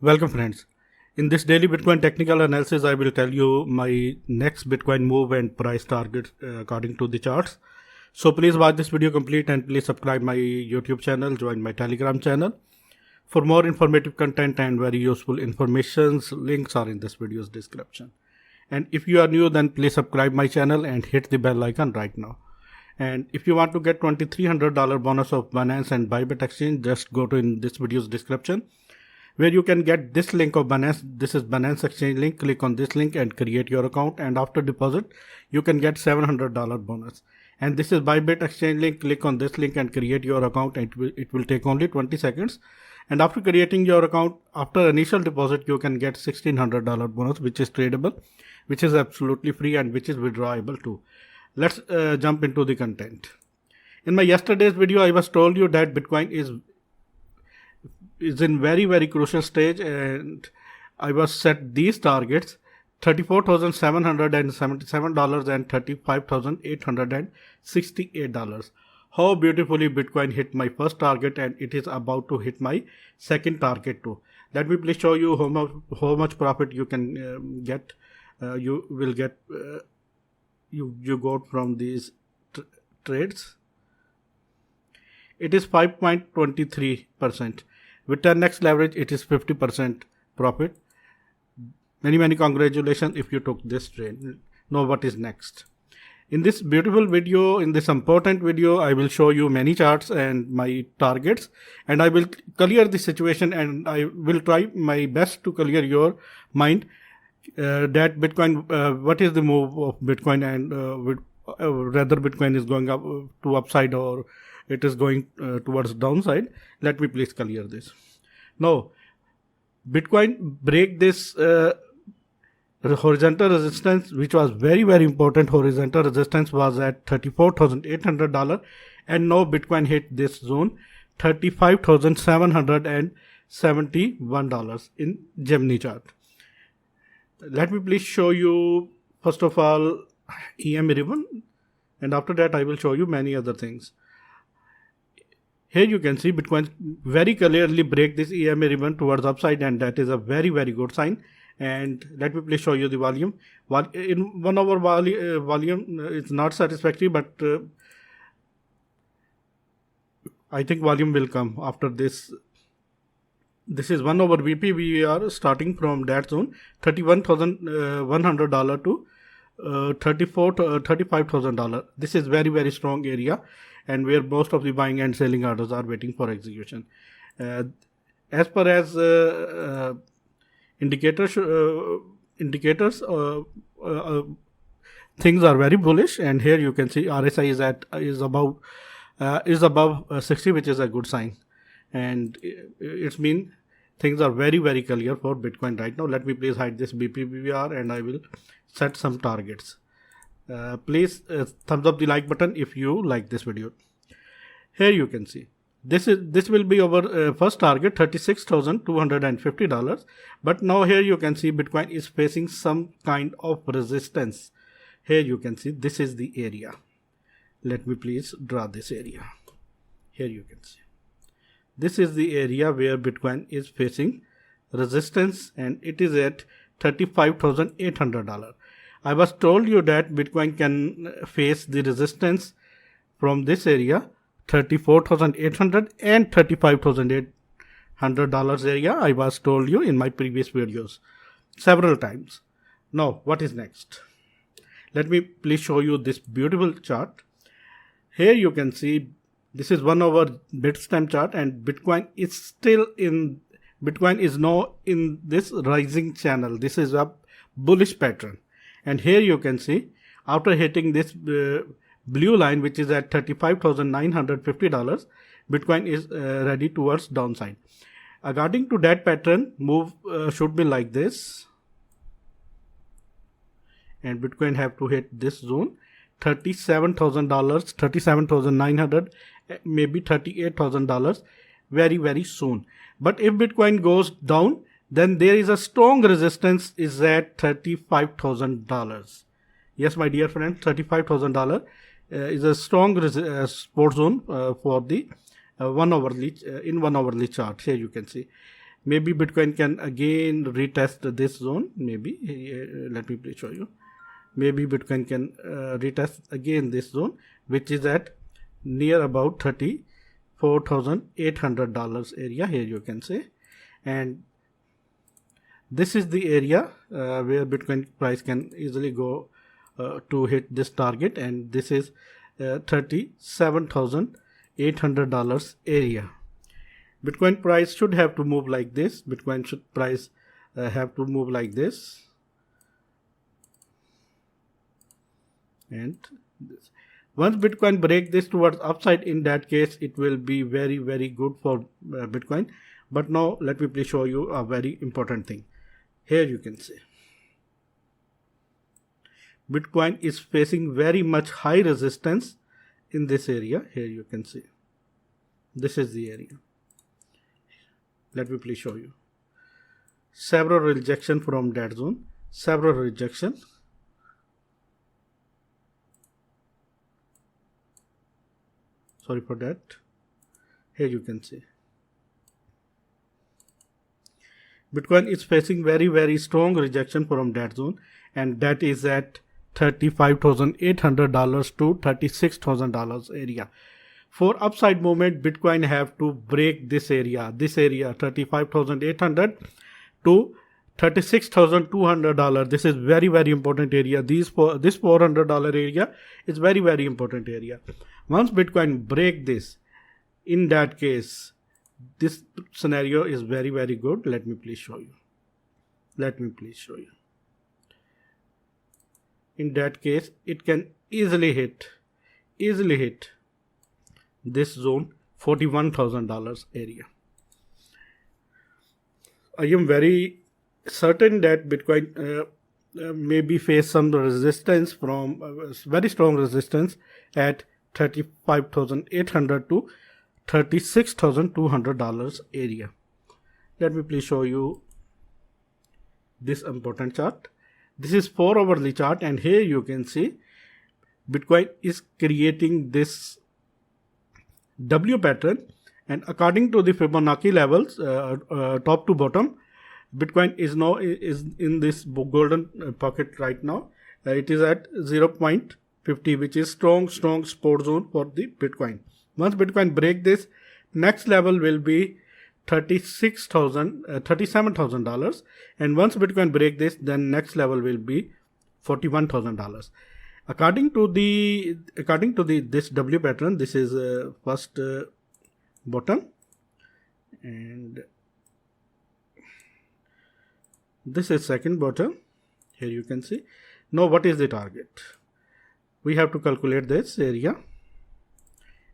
Welcome friends. In this daily Bitcoin technical analysis, I will tell you my next Bitcoin move and price targets according to the charts. So please watch this video complete and please subscribe my YouTube channel, join my Telegram channel. For more informative content and very useful informations, links are in this video's description. And if you are new, then please subscribe my channel and hit the bell icon right now. And if you want to get $2,300 bonus of Binance and Bybit exchange, just go to in this video's description, where you can get this link of Binance. This is Binance exchange link. Click on this link and create your account, and after deposit you can get $700 bonus. And this is Bybit exchange link. Click on this link and create your account, and it will take only 20 seconds. And after creating your account, after initial deposit, you can get $1,600 bonus, which is tradable, which is absolutely free, and which is withdrawable too. Let's jump into the content. In my yesterday's video, I was told you that Bitcoin is in very crucial stage, and I was set these targets: $34,777 and $35,868. How beautifully Bitcoin hit my first target, and it is about to hit my second target too. Let me please show you how much profit you can get. You will get you got from these trades. It is 5.23%. With 10x leverage, it is 50% profit. Many congratulations if you took this trade. Know what is next. In this beautiful video, in this important video, I will show you many charts and my targets, and I will clear the situation, and I will try my best to clear your mind that Bitcoin, what is the move of Bitcoin, and whether Bitcoin is going up to upside or it is going towards downside. Let me please clear this. Now, Bitcoin break this horizontal resistance, which was very important. Horizontal resistance was at $34,800, and now Bitcoin hit this zone, $35,771 in Gemini chart. Let me please show you first of all EMA ribbon, and after that I will show you many other things. Here you can see Bitcoin very clearly break this EMA ribbon towards upside, and that is a very good sign. And let me please show you the volume. In 1 hour volume is not satisfactory, but I think volume will come after this. This is 1 hour VP. We are starting from that zone, $31,100 to $35,000. This is very strong area, and where most of the buying and selling orders are waiting for execution. As far as indicators, things are very bullish, and here you can see RSI is above 60, which is a good sign, and it's mean things are very clear for Bitcoin right now. Let me please hide this BPBR, and I will set some targets. Please thumbs up the like button if you like this video. Here you can see this will be our first target, $36,250. But now here you can see Bitcoin is facing some kind of resistance. Here you can see this is the area. Let me please draw this area. Here you can see this is the area where Bitcoin is facing resistance, and it is at $35,800. I was told you that Bitcoin can face the resistance from this area, $34,800 and $35,800 area. I was told you in my previous videos several times. Now, what is next? Let me please show you this beautiful chart. Here you can see this is 1 hour Bitstamp chart, and Bitcoin is now in this rising channel. This is a bullish pattern, and here you can see after hitting this blue line, which is at $35,950, Bitcoin is ready towards downside. According to that pattern, move should be like this, and Bitcoin have to hit this zone, $37,000, $37,900, maybe $38,000 very soon. But if Bitcoin goes down, then there is a strong resistance is at $35,000. Yes, my dear friend, $35,000 is a strong support zone for the 1 hourly in 1 hourly chart. Here you can see Maybe Bitcoin can again retest this zone. Maybe let me please show you. Maybe Bitcoin can retest again this zone, which is at near about $34,800 area. Here you can say, and this is the area where Bitcoin price can easily go to hit this target, and this is $37,800 area. Bitcoin price should have to move like this. Bitcoin should price have to move like this, and this. Once Bitcoin break this towards upside, in that case it will be very, very good for Bitcoin. But now let me please show you a very important thing. Here you can see Bitcoin is facing very much high resistance in this area. Here you can see this is the area. Let me please show you several rejection from that zone, several rejection. Sorry for that. Here you can see Bitcoin is facing very, very strong rejection from that zone, and that is at $35,800 to $36,000 area. For upside movement, Bitcoin have to break this area, 35,800 to $36,200. This is very, very important area. This $400 area is very, very important area. Once Bitcoin break this, in that case, this scenario is very, very good. Let me please show you. In that case, it can easily hit this zone, $41,000 area. I am very certain that Bitcoin maybe face some resistance from very strong resistance at $35,800 to $36,200 area. Let me please show you this important chart. This is 4-hourly chart, and here you can see Bitcoin is creating this W pattern, and according to the Fibonacci levels, top to bottom, Bitcoin is in this golden pocket right now. It is at 0.50, which is strong support zone for the Bitcoin. Once Bitcoin break this, next level will be $37,000, and once Bitcoin break this, then next level will be $41,000. According to this W pattern, this is first bottom, and this is second bottom. Here you can see. Now what is the target? We have to calculate this area,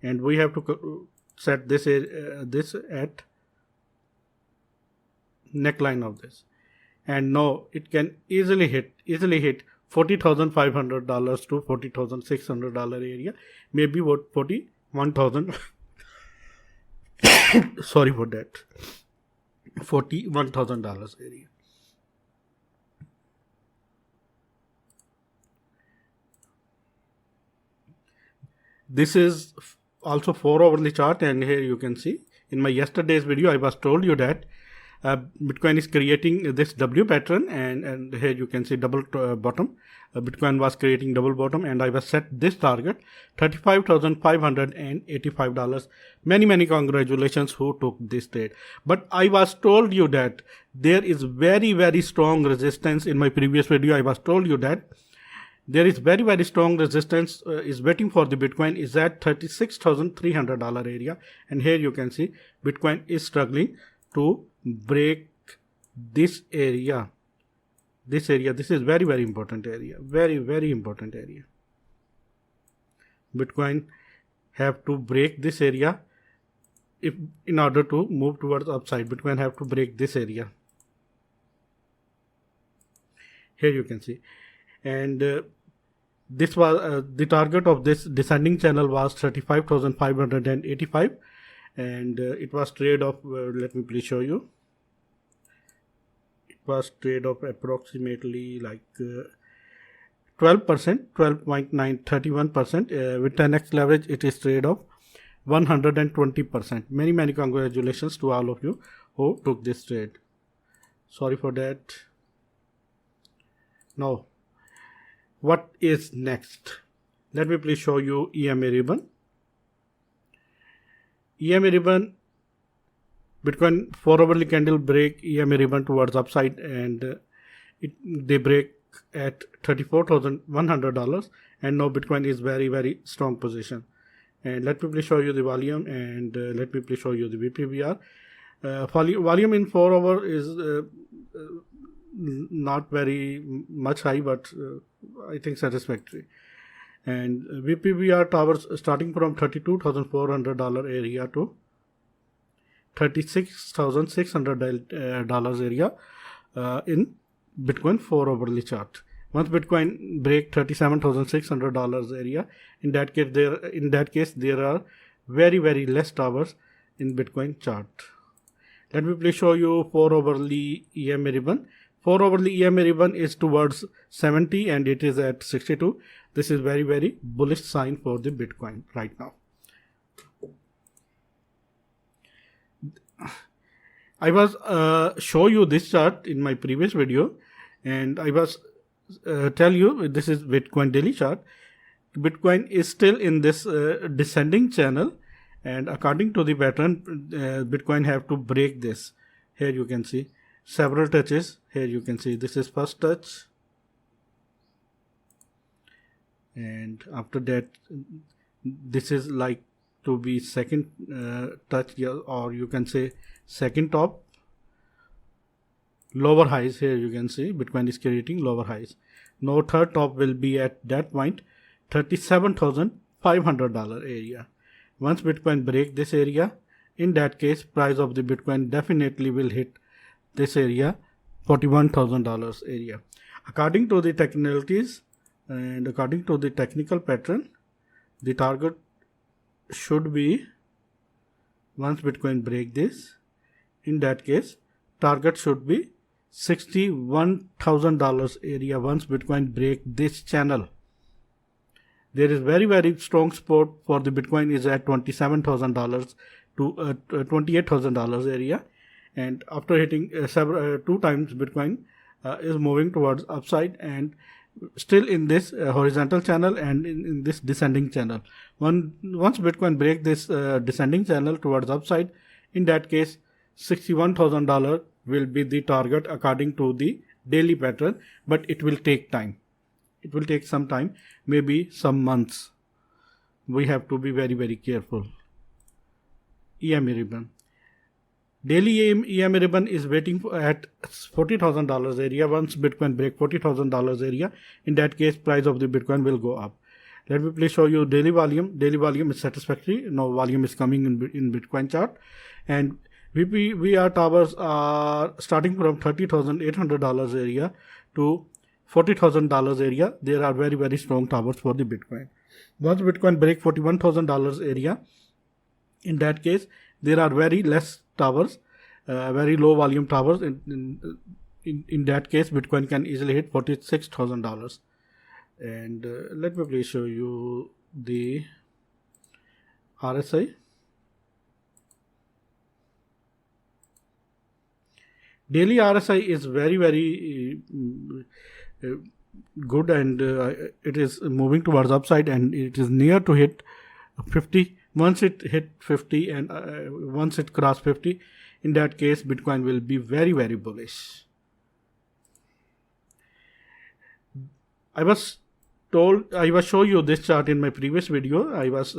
and we have to set this at neckline of this, and now it can easily hit $40,500 to $40,600 area, maybe what 41,000 sorry for that, $41,000 area. This is also 4-hourly chart, and here you can see in my yesterday's video I was told you that Bitcoin is creating this W pattern, and here you can see double bottom. Bitcoin was creating double bottom, and I was set this target $35,585. Many congratulations who took this trade. But I was told you that there is very strong resistance. In my previous video I was told you that there is very strong resistance is waiting for the Bitcoin is at $36,300 area, and here you can see Bitcoin is struggling to break this area. This is very important area, very important area. Bitcoin have to break this area in order to move towards upside. Bitcoin have to break this area. Here you can see, and this was the target of this descending channel was 35,585, and it was trade of let me please show you. It was trade of approximately like 12%, 12.931%. With 10x leverage, it is trade of 120%. Many congratulations to all of you who took this trade. Sorry for that. Now, what is next? Let me please show you EMA ribbon. EMA ribbon, Bitcoin 4 hourly candle break EMA ribbon towards upside, and they break at $34,100, and now Bitcoin is very strong position. And let me please show you the volume, and let me please show you the VPVR. Volume in 4 hour is not very much high, but I think satisfactory. And VPVR towers starting from $32,400 area to $36,600 area in Bitcoin 4 hourly chart. Once Bitcoin break $37,600 area, in that case there are very less towers in Bitcoin chart. Let me please show you 4 hourly EMA ribbon. 4 hourly EMA ribbon is towards 70 and it is at 62. This is very bullish sign for the Bitcoin right now. I was show you this chart in my previous video, and I was tell you this is Bitcoin daily chart. Bitcoin is still in this descending channel, and according to the pattern, Bitcoin have to break this. Here you can see several touches. Here you can see this is first touch, and after that this is like to be second touch, or you can say second top. Lower highs, here you can see Bitcoin is creating lower highs. Now third top will be at that point $37,500 area. Once Bitcoin break this area, in that case price of the Bitcoin definitely will hit this area, $41,000 area. According to the technicalities and according to the technical pattern, the target should be, once Bitcoin break this, in that case target should be $61,000 area. Once Bitcoin break this channel, there is very strong support for the Bitcoin is at $27,000 to $28,000 area, and after hitting two times Bitcoin is moving towards upside and still in this horizontal channel and in this descending channel. Once Bitcoin break this descending channel towards upside, in that case $61,000 will be the target according to the daily pattern, but it will take time. It will take some time, maybe some months. We have to be very careful. EMA ribbon. Daily EMA ribbon is waiting at $40,000 area. Once Bitcoin break $40,000 area, in that case price of the Bitcoin will go up. Let me please show you daily volume. Daily volume is satisfactory. Now volume is coming in Bitcoin chart, and VPVR towers are starting from $30,800 area to $40,000 area. There are very strong towers for the Bitcoin. Once Bitcoin break $41,000 area, in that case there are very less towers, very low volume towers. In that case Bitcoin can easily hit $46,000. And let me please show you the RSI. Daily RSI is very good, and it is moving towards upside, and it is near to hit 50. Once it hit 50 and once it cross 50, in that case Bitcoin will be very bullish. I was show you this chart in my previous video. I was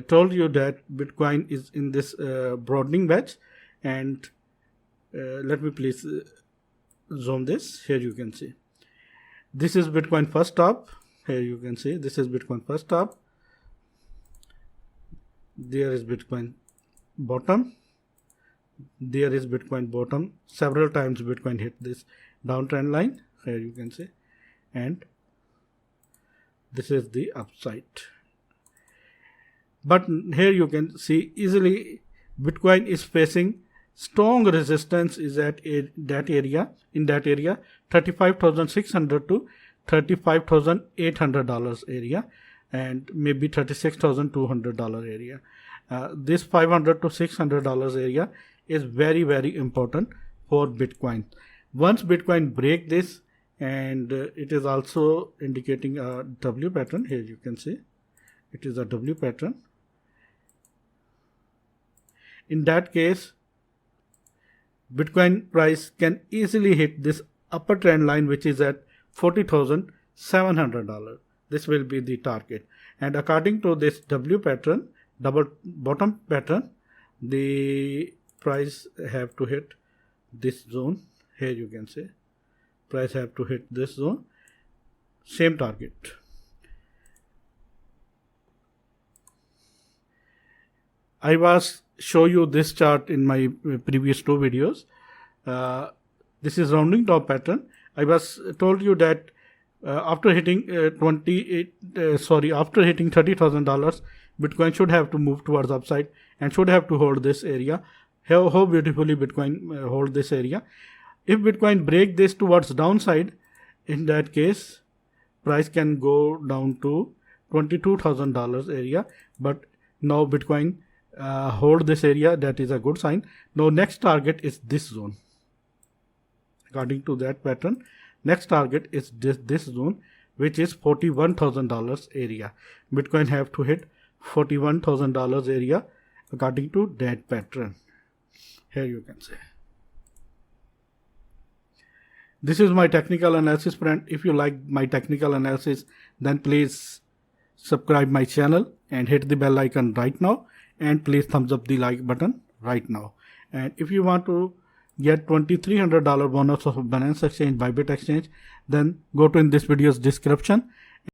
told you that Bitcoin is in this broadening wedge, and let me please zoom this. Here you can see this is Bitcoin first top. Here you can see this is Bitcoin first top. There is Bitcoin bottom. There is Bitcoin bottom. Several times Bitcoin hit this downtrend line. Here you can see, and this is the upside. But here you can see easily Bitcoin is facing strong resistance is at that area. In that area, $35,600 to $35,800 area, and maybe $36,200 area. This $500 to $600 area is very, very important for Bitcoin. Once Bitcoin break this, and it is also indicating a W pattern. Here you can see it is a W pattern. In that case, Bitcoin price can easily hit this upper trend line, which is at $40,700. This will be the target. And according to this W pattern, double bottom pattern, the price have to hit this zone. Here you can see price have to hit this zone, same target. I was show you this chart in my previous two videos. This is rounding top pattern. I was told you that after hitting after hitting $30,000, Bitcoin should have to move towards upside and should have to hold this area. How beautifully Bitcoin hold this area. If Bitcoin break this towards downside, in that case, price can go down to $22,000 area. But now Bitcoin hold this area. That is a good sign. Now next target is this zone. According to that pattern, next target is this zone, which is $41,000 area. Bitcoin have to hit $41,000 area according to that pattern. Here you can see. This is my technical analysis, friend. If you like my technical analysis, then please subscribe my channel and hit the bell icon right now, and please thumbs up the like button right now. And if you want to get $2,300 bonus of Binance Exchange, Bybit Exchange, then go to in this video's description